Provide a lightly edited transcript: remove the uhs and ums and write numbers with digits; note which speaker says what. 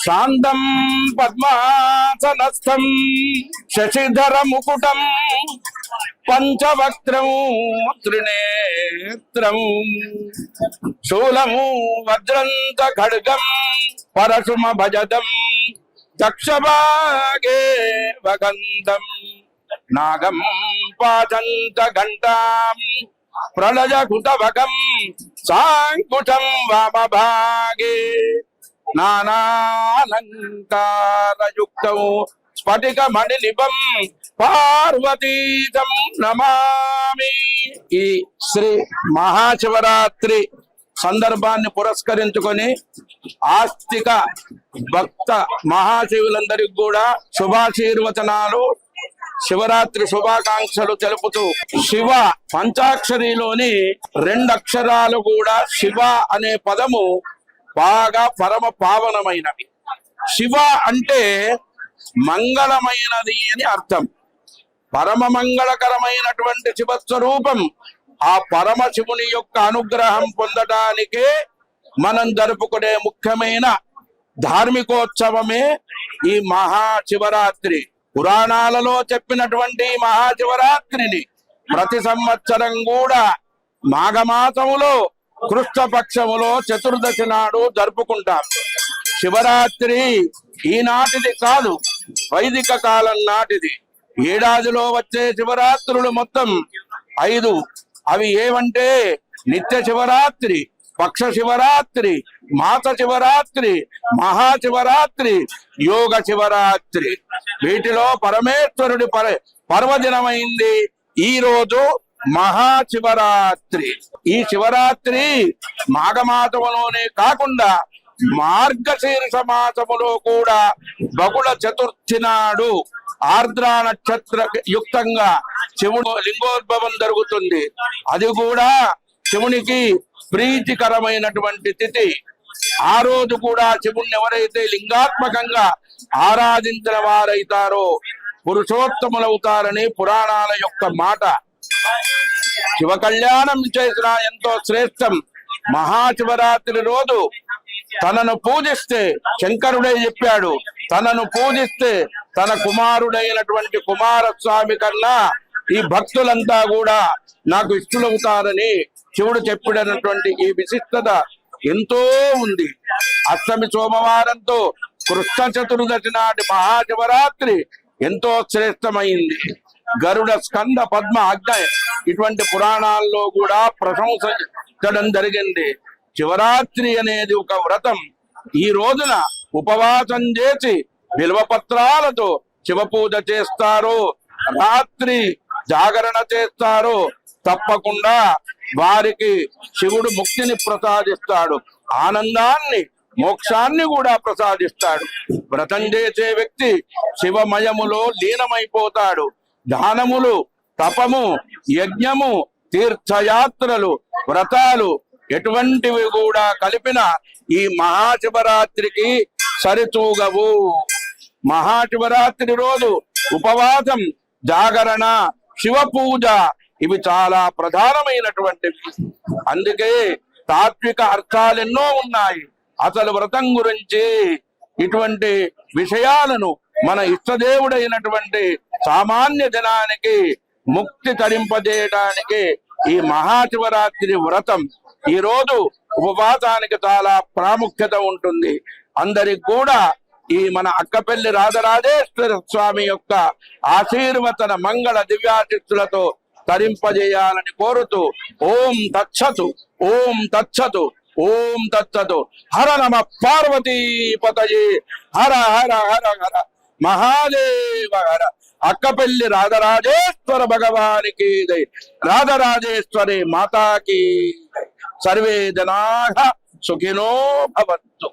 Speaker 1: శాంతం పద్మాసనస్థం శశిధర ముకుటం పంచవక్త్రం త్రినేత్రం శూలము వజ్రంత ఖడ్గం పరశుమ భజదం దక్షభాగే వగంధం నాగం పాచంత ఘంటాం ప్రళయ కృతవకం సాంకుశం వామభాగే నానాలంకారయుక్తం స్ఫటిక మణినిభం పార్వతీశం నమామి. ఈ శ్రీ మహాశివరాత్రి సందర్భాన్ని పురస్కరించుకొని ఆస్తిక భక్త మహాశివులందరికీ కూడా శుభాశీర్వచనాలు, శివరాత్రి శుభాకాంక్షలు తెలుపుతూ, శివ పంచాక్షరిలోని 2 అక్షరాలు కూడా శివ అనే పదము బాగా పరమ పావనమైనవి. శివ అంటే మంగళమైనది అని అర్థం. పరమ మంగళకరమైనటువంటి శివస్వరూపం. ఆ పరమశివుని యొక్క అనుగ్రహం పొందడానికే మనం జరుపుకునే ముఖ్యమైన ధార్మికోత్సవమే ఈ మహాశివరాత్రి. పురాణాలలో చెప్పినటువంటి మహాశివరాత్రిని ప్రతి సంవత్సరం కూడా మాఘమాసములో కృష్ణపక్షములో చతుర్దశి నాడు జరుపుకుంటాం. శివరాత్రి ఈనాటిది కాదు, వైదిక కాలం నాటిది. ఏడాదిలో వచ్చే శివరాత్రులు మొత్తం 5. అవి ఏమంటే నిత్య శివరాత్రి, పక్ష శివరాత్రి, మాస శివరాత్రి, మహాశివరాత్రి, యోగ శివరాత్రి. వీటిలో పరమేశ్వరుడి పర్వదినమైంది ఈ రోజు మహాశివరాత్రి. ఈ శివరాత్రి మాఘమాసములోనే కాకుండా మార్గశీర్ష మాసములో కూడా బహుళ చతుర్థి నాడు ఆర్ద్రా నక్షత్ర యుక్తంగా శివుడు లింగోద్భవం జరుగుతుంది. అది కూడా శివునికి ప్రీతికరమైనటువంటి తిథి. ఆ రోజు కూడా శివుణ్ణి ఎవరైతే లింగాత్మకంగా ఆరాధించిన వారైతారో పురుషోత్తములవుతారని పురాణాల యొక్క మాట. శివ కళ్యాణం చేసిన ఎంతో శ్రేష్టం. మహాశివరాత్రి రోజు తనను పూజిస్తే, శంకరుడే చెప్పాడు, తనను పూజిస్తే తన కుమారుడైనటువంటి కుమారస్వామి కన్నా ఈ భక్తులంతా కూడా నాకు ఇష్టలవుతారని శివుడు చెప్పినటువంటి ఈ విశిష్టత ఎంతో ఉంది. అష్టమి సోమవారంతో కృష్ణ చతుర్దశి నాటి మహాశివరాత్రి ఎంతో శ్రేష్టమైంది. గరుడ, స్కంద, పద్మ, అగ్ని ఇటువంటి పురాణాల్లో కూడా ప్రశంసించడం జరిగింది. శివరాత్రి అనేది ఒక వ్రతం. ఈ రోజున ఉపవాసం చేసి బిల్వపత్రాలతో శివ పూజ చేస్తారు, రాత్రి జాగరణ చేస్తారు. తప్పకుండా వారికి శివుడు ముక్తిని ప్రసాదిస్తాడు, ఆనందాన్ని, మోక్షాన్ని కూడా ప్రసాదిస్తాడు. వ్రతం చేసే వ్యక్తి శివమయములో లీనమైపోతాడు. దానములు, తపము, యజ్ఞము, తీర్థయాత్రలు, వ్రతాలు ఎటువంటివి కూడా కలిపిన ఈ మహాశివరాత్రికి సరితూగవు. మహాశివరాత్రి రోజు ఉపవాసం, జాగరణ, శివ పూజ ఇవి చాలా ప్రధానమైనటువంటివి. అందుకే తాత్విక అర్థాలు ఎన్నో ఉన్నాయి. అసలు వ్రతం గురించి ఇటువంటి విషయాలను మన ఇష్టదేవుడైనటువంటి సామాన్య జనానికి ముక్తి తరింపజేయడానికి ఈ మహాశివరాత్రి వ్రతం. ఈ రోజు ఉపవాసానికి చాలా ప్రాముఖ్యత ఉంటుంది. అందరికి కూడా ఈ మన అక్కపల్లి రాజరాజేశ్వర స్వామి యొక్క ఆశీర్వచన మంగళ దివ్యాశిస్సులతో తరింపజేయాలని కోరుతూ ఓం తచ్చతు, ఓం తచ్చతు, ఓం తచ్చతు. హర నమ పార్వతీపతయే హర హర హర హర మహాదేవ హర. అక్కపల్లి రాజరాజేశ్వర భగవానికి జై. రాజరాజేశ్వరి మాతాకి. సర్వే జనాః సుఖినో భవంతు.